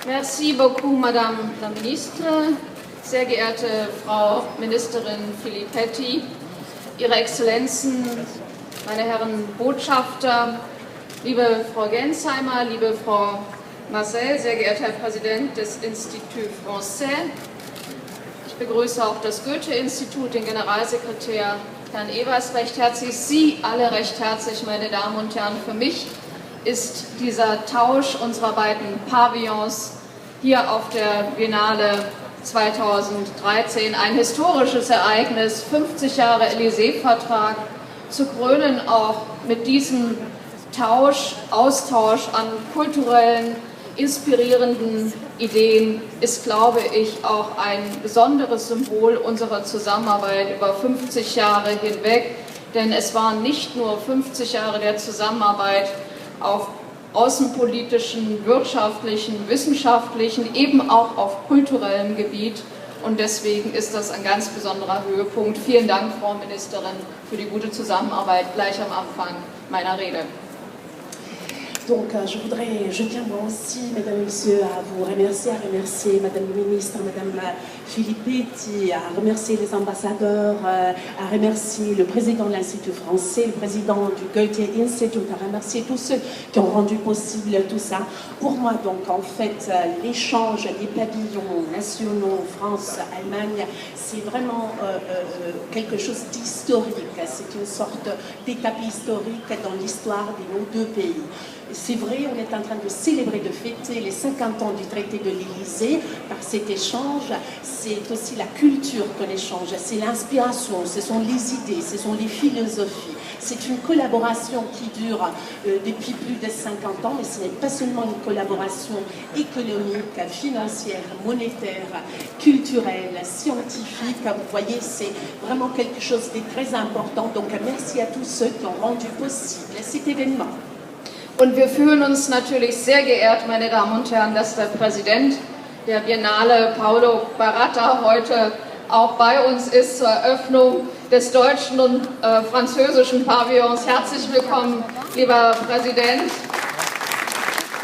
Merci beaucoup, Madame la Ministre. Sehr geehrte Frau Ministerin Filippetti, Ihre Exzellenzen, meine Herren Botschafter, liebe Frau Gensheimer, liebe Frau Marcel, sehr geehrter Herr Präsident des Institut Français. Ich begrüße auch das Goethe-Institut, den Generalsekretär Herrn Evers recht herzlich, Sie alle recht herzlich, meine Damen und Herren. Für mich ist dieser Tausch unserer beiden Pavillons hier auf der Biennale 2013 ein historisches Ereignis, 50 Jahre Élysée-Vertrag, zu krönen auch mit diesem Austausch an kulturellen, inspirierenden Ideen ist, glaube ich, auch ein besonderes Symbol unserer Zusammenarbeit über 50 Jahre hinweg, denn es waren nicht nur 50 Jahre der Zusammenarbeit auf außenpolitischen, wirtschaftlichen, wissenschaftlichen, eben auch auf kulturellem Gebiet. Und deswegen ist das ein ganz besonderer Höhepunkt. Vielen Dank, Frau Ministerin, für die gute Zusammenarbeit gleich am Anfang meiner Rede. Donc je tiens moi aussi, mesdames et messieurs, à vous remercier Madame la Ministre, Madame Filippetti, à remercier les ambassadeurs, à remercier le président de l'Institut français, le président du Goethe Institut, à remercier tous ceux qui ont rendu possible tout ça. Pour moi, donc, en fait, l'échange des pavillons nationaux France-Allemagne, c'est vraiment quelque chose d'historique. C'est une sorte d'étape historique dans l'histoire de nos deux pays. C'est vrai, on est en train de célébrer, de fêter les 50 ans du traité de l'Élysée. Par cet échange, c'est aussi la culture que l'échange, c'est l'inspiration, ce sont les idées, ce sont les philosophies. C'est une collaboration qui dure depuis plus de 50 ans, mais ce n'est pas seulement une collaboration économique, financière, monétaire, culturelle, scientifique. Vous voyez, c'est vraiment quelque chose de très important. Donc merci à tous ceux qui ont rendu possible cet événement. Und wir fühlen uns natürlich sehr geehrt, meine Damen und Herren, dass der Präsident der Biennale, Paolo Baratta, heute auch bei uns ist zur Eröffnung des deutschen und französischen Pavillons. Herzlich willkommen, lieber Präsident.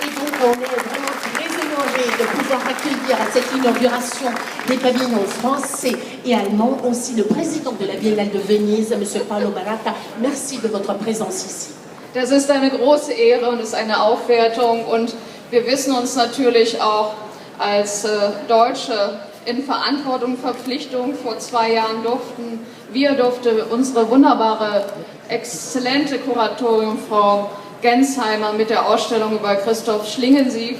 Et donc on est vraiment très honorés de pouvoir accueillir à cette inauguration des pavillons français et allemands, aussi le président de la Biennale de Venise, M. Paolo Baratta. Merci de votre présence ici. Das ist eine große Ehre und ist eine Aufwertung, und wir wissen uns natürlich auch als Deutsche in Verantwortung, Verpflichtung. Vor 2 Jahren durfte unsere wunderbare, exzellente Kuratorin Frau Gensheimer mit der Ausstellung über Christoph Schlingensief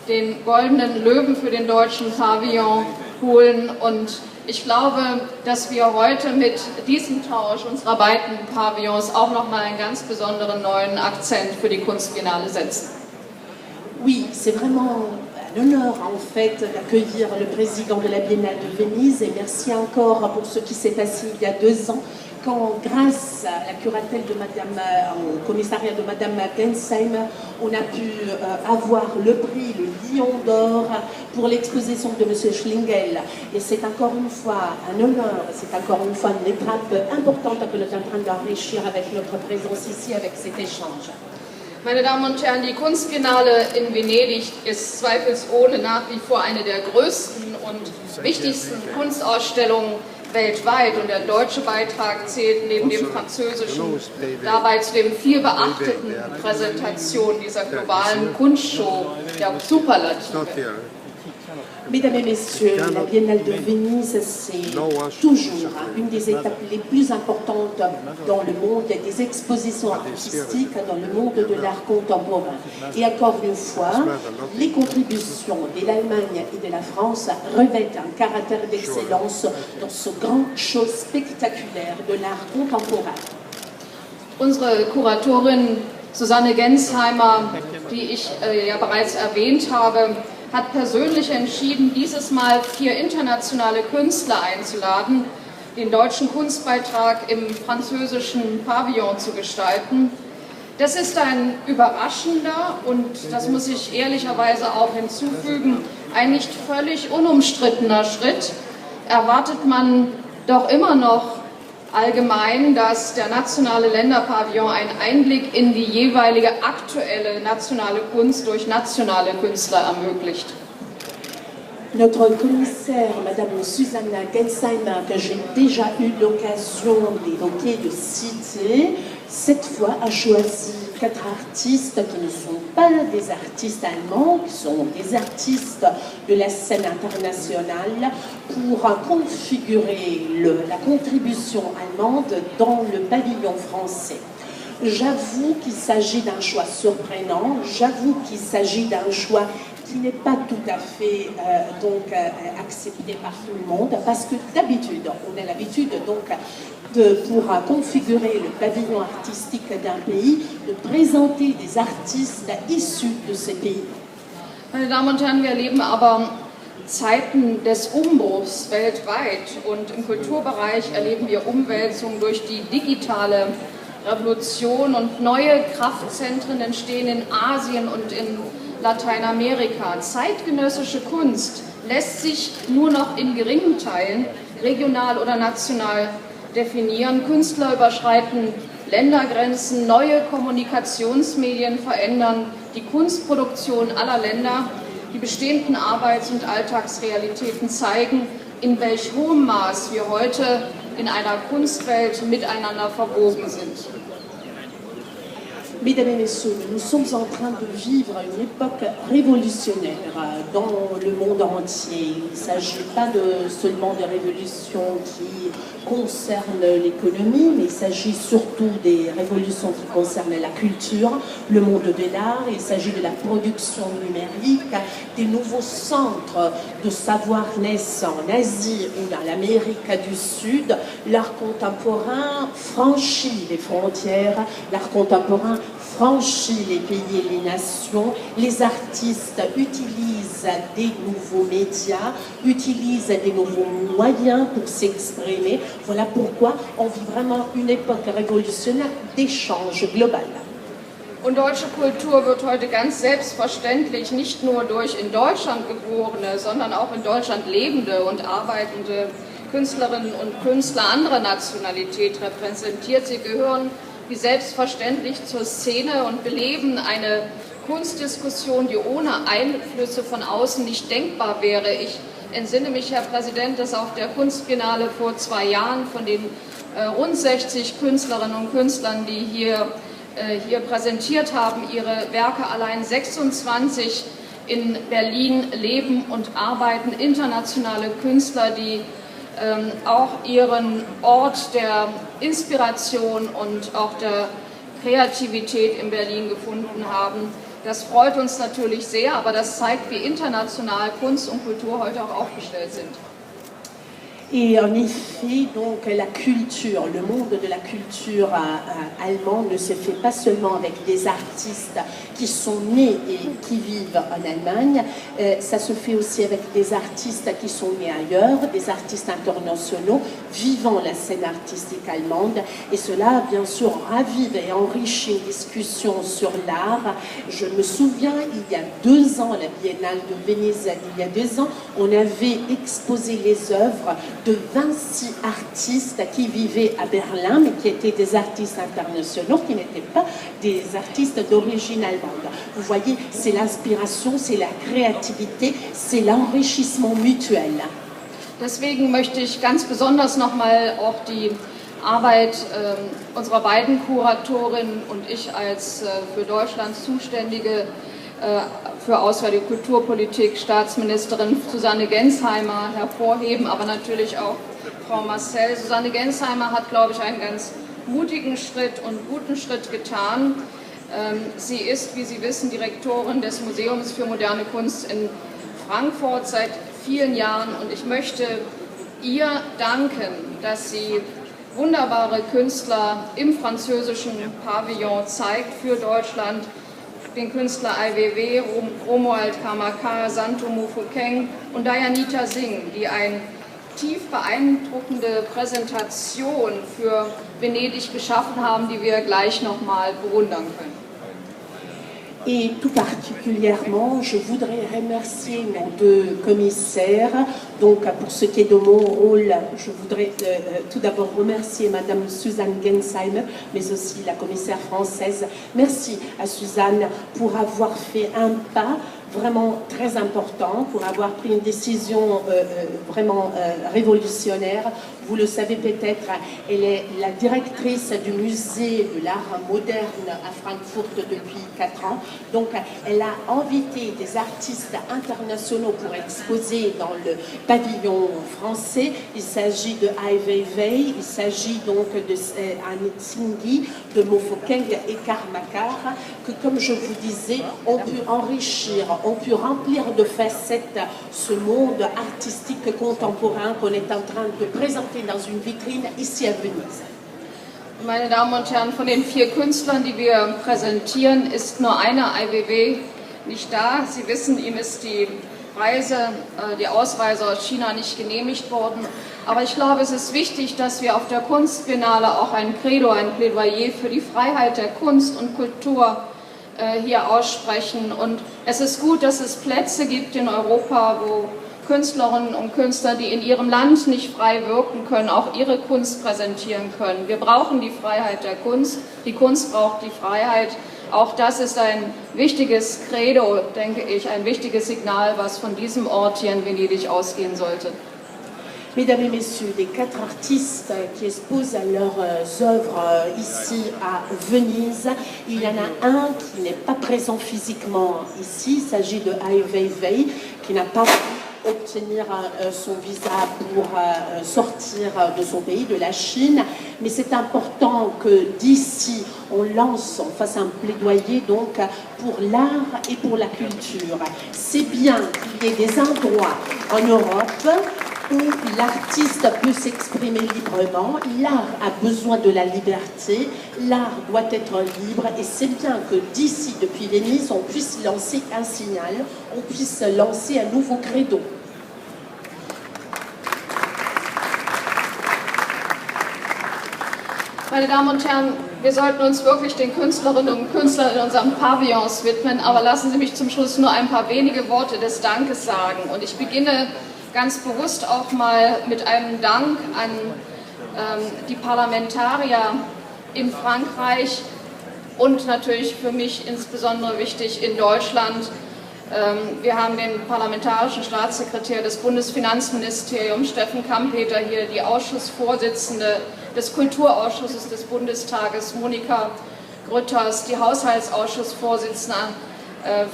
den Goldenen Löwen für den deutschen Pavillon holen. Und ich glaube, dass wir heute mit diesem Tausch unserer beiden Pavillons auch nochmal einen ganz besonderen neuen Akzent für die Kunstbiennale setzen. Oui, c'est vraiment un honneur en fait d'accueillir le président de la Biennale de Venise, et merci encore pour ce qui s'est passé il y a 2 ans, quand grâce à la curatelle de au commissariat de Madame Gensheimer, on a pu avoir le prix, le Lion d'Or, pour l'exposition de Monsieur Schlingel. Et c'est encore une fois un honneur, c'est encore une fois une étape importante que nous sommes en train d'enrichir avec notre présence ici, avec cet échange. Meine Damen und Herren, die Kunstbiennale in Venedig ist zweifelsohne nach wie vor eine der größten und wichtigsten Kunstausstellungen weltweit, und der deutsche Beitrag zählt neben dem französischen dabei zu den viel beachteten Präsentationen dieser globalen Kunstshow der Superlative. Mesdames et messieurs, la Biennale de Venise, c'est toujours une des étapes les plus importantes dans le monde des expositions artistiques, dans le monde de l'art contemporain. Et encore une fois, les contributions de l'Allemagne et de la France revêtent un caractère d'excellence dans ce grand show spectaculaire de l'art contemporain. Unsere Kuratorin Susanne Gensheimer, die ich ja bereits erwähnt habe, hat persönlich entschieden, dieses Mal 4 internationale Künstler einzuladen, den deutschen Kunstbeitrag im französischen Pavillon zu gestalten. Das ist ein überraschender und, das muss ich ehrlicherweise auch hinzufügen, ein nicht völlig unumstrittener Schritt. Erwartet man doch immer noch allgemein, dass der nationale Länderpavillon einen Einblick in die jeweilige aktuelle nationale Kunst durch nationale Künstler ermöglicht. Notre commissaire, Madame Suzanne Gensheimer, que j'ai déjà eu l'occasion d'évoquer, de citer, cette fois a choisi 4 artistes qui ne sont pas des artistes allemands, qui sont des artistes de la scène internationale pour configurer la contribution allemande dans le pavillon français. J'avoue qu'il s'agit d'un choix surprenant, j'avoue qu'il s'agit d'un choix qui n'est pas tout à fait accepté par tout le monde, parce que d'habitude, on a l'habitude pour configurer le pavillon artistique d'un pays, de présenter des artistes issus de ces pays. Meine Damen und Herren, wir erleben aber Zeiten des Umbruchs weltweit und im Kulturbereich erleben wir Umwälzungen durch die digitale Revolution und neue Kraftzentren entstehen in Asien und in Lateinamerika. Zeitgenössische Kunst lässt sich nur noch in geringen Teilen regional oder national definieren. Künstler überschreiten Ländergrenzen, neue Kommunikationsmedien verändern die Kunstproduktion aller Länder. Die bestehenden Arbeits- und Alltagsrealitäten zeigen, in welch hohem Maß wir heute in einer Kunstwelt miteinander verwoben sind. Mesdames et messieurs, nous sommes en train de vivre une époque révolutionnaire dans le monde entier. Il ne s'agit pas seulement de révolutions qui concernent l'économie, mais il s'agit surtout des révolutions qui concernent la culture, le monde de l'art. Il s'agit de la production numérique, des nouveaux centres de savoir naissent en Asie ou dans l'Amérique du Sud. L'art contemporain franchit les frontières, l'art contemporain franchit les pays et les nations. Les artistes utilisent des nouveaux médias, utilisent des nouveaux moyens pour s'exprimer. Voilà pourquoi on vit vraiment une époque révolutionnaire d'échange global. Und deutsche Kultur wird heute ganz selbstverständlich nicht nur durch in Deutschland geborene, sondern auch in Deutschland lebende und arbeitende Künstlerinnen und Künstler anderer Nationalität repräsentiert. Sie gehören wie selbstverständlich zur Szene und beleben eine Kunstdiskussion, die ohne Einflüsse von außen nicht denkbar wäre. Ich entsinne mich, Herr Präsident, dass auf der Kunstbiennale vor 2 Jahren von den rund 60 Künstlerinnen und Künstlern, die hier präsentiert haben, ihre Werke allein 26 in Berlin leben und arbeiten, internationale Künstler, die auch ihren Ort der Inspiration und auch der Kreativität in Berlin gefunden haben. Das freut uns natürlich sehr, aber das zeigt, wie international Kunst und Kultur heute auch aufgestellt sind. Et en effet, donc, la culture, le monde de la culture allemand ne se fait pas seulement avec des artistes qui sont nés et qui vivent en Allemagne, ça se fait aussi avec des artistes qui sont nés ailleurs, des artistes internationaux vivant la scène artistique allemande, et cela, bien sûr, ravive et enrichit une discussion sur l'art. Je me souviens, il y a 2 ans, la Biennale de Venise, il y a 2 ans, on avait exposé les œuvres de 26 artistes qui vivaient à Berlin, mais qui étaient des artistes internationaux, qui n'étaient pas des artistes d'origine allemande. Vous voyez, c'est l'inspiration, c'est la créativité, c'est l'enrichissement mutuel. Deswegen möchte ich ganz besonders nochmal auch die Arbeit unserer beiden Kuratorinnen und ich als für Deutschland zuständige für Auswärtige Kulturpolitik Staatsministerin Susanne Gensheimer hervorheben, aber natürlich auch Frau Marcel. Susanne Gensheimer hat, glaube ich, einen ganz mutigen Schritt und guten Schritt getan. Sie ist, wie Sie wissen, Direktorin des Museums für moderne Kunst in Frankfurt seit vielen Jahren, und ich möchte ihr danken, dass sie wunderbare Künstler im französischen Pavillon zeigt für Deutschland. Den Künstler Ai Weiwei, Romuald Kamaka, Santo Mufokeng und Dayanita Singh, die eine tief beeindruckende Präsentation für Venedig geschaffen haben, die wir gleich nochmal bewundern können. Et tout particulièrement, je voudrais remercier nos 2 commissaires. Donc, pour ce qui est de mon rôle, je voudrais tout d'abord remercier Madame Suzanne Gensheimer, mais aussi la commissaire française. Merci à Suzanne pour avoir fait un pas vraiment très important pour avoir pris une décision vraiment révolutionnaire. Vous le savez peut-être, elle est la directrice du musée de l'art moderne à Francfort depuis 4 ans. Donc elle a invité des artistes internationaux pour exposer dans le pavillon français. Il s'agit de Ai Weiwei, il s'agit donc de Anne Tsinghi, de Mofokeng et Karmakar, que comme je vous disais, ont pu enrichir, ont pu remplir de facettes ce monde artistique contemporain qu'on est en train de présenter dans une vitrine ici à Venise. Meine Damen und Herren, von den 4 Künstlern, die wir präsentieren, ist nur einer, Ai Weiwei, nicht da. Sie wissen, ihm ist die Ausreise aus China nicht genehmigt worden. Aber ich glaube, es ist wichtig, dass wir auf der Kunstbiennale auch ein Credo, ein Plädoyer für die Freiheit der Kunst und Kultur hier aussprechen. Und es ist gut, dass es Plätze gibt in Europa, wo Künstlerinnen und Künstler, die in ihrem Land nicht frei wirken können, auch ihre Kunst präsentieren können. Wir brauchen die Freiheit der Kunst, die Kunst braucht die Freiheit. Auch das ist ein wichtiges Credo, denke ich, ein wichtiges Signal, was von diesem Ort hier in Venedig ausgehen sollte. Mesdames et messieurs, des 4 artistes qui exposent leurs œuvres ici à Venise, il y en a un qui n'est pas présent physiquement ici, il s'agit de Ai Weiwei, qui n'a pas pu obtenir son visa pour sortir de son pays, de la Chine. Mais c'est important que d'ici, on fasse un plaidoyer donc pour l'art et pour la culture. C'est bien qu'il y ait des endroits en Europe où l'artiste peut s'exprimer librement. L'art a besoin de la liberté, l'art doit être libre et c'est bien que d'ici, depuis Venise, on puisse lancer un signal, on puisse lancer un nouveau credo. Meine Damen und Herren, wir sollten uns wirklich den Künstlerinnen und Künstlern in unseren Pavillons widmen, aber lassen Sie mich zum Schluss nur ein paar wenige Worte des Dankes sagen. Und ich beginne ganz bewusst auch mal mit einem Dank an die Parlamentarier in Frankreich und natürlich für mich insbesondere wichtig in Deutschland. Wir haben den parlamentarischen Staatssekretär des Bundesfinanzministeriums, Steffen Kampeter, hier, die Ausschussvorsitzende des Kulturausschusses des Bundestages, Monika Grütters, die Haushaltsausschussvorsitzende,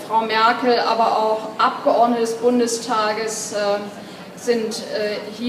Frau Merkel, aber auch Abgeordnete des Bundestages sind hier.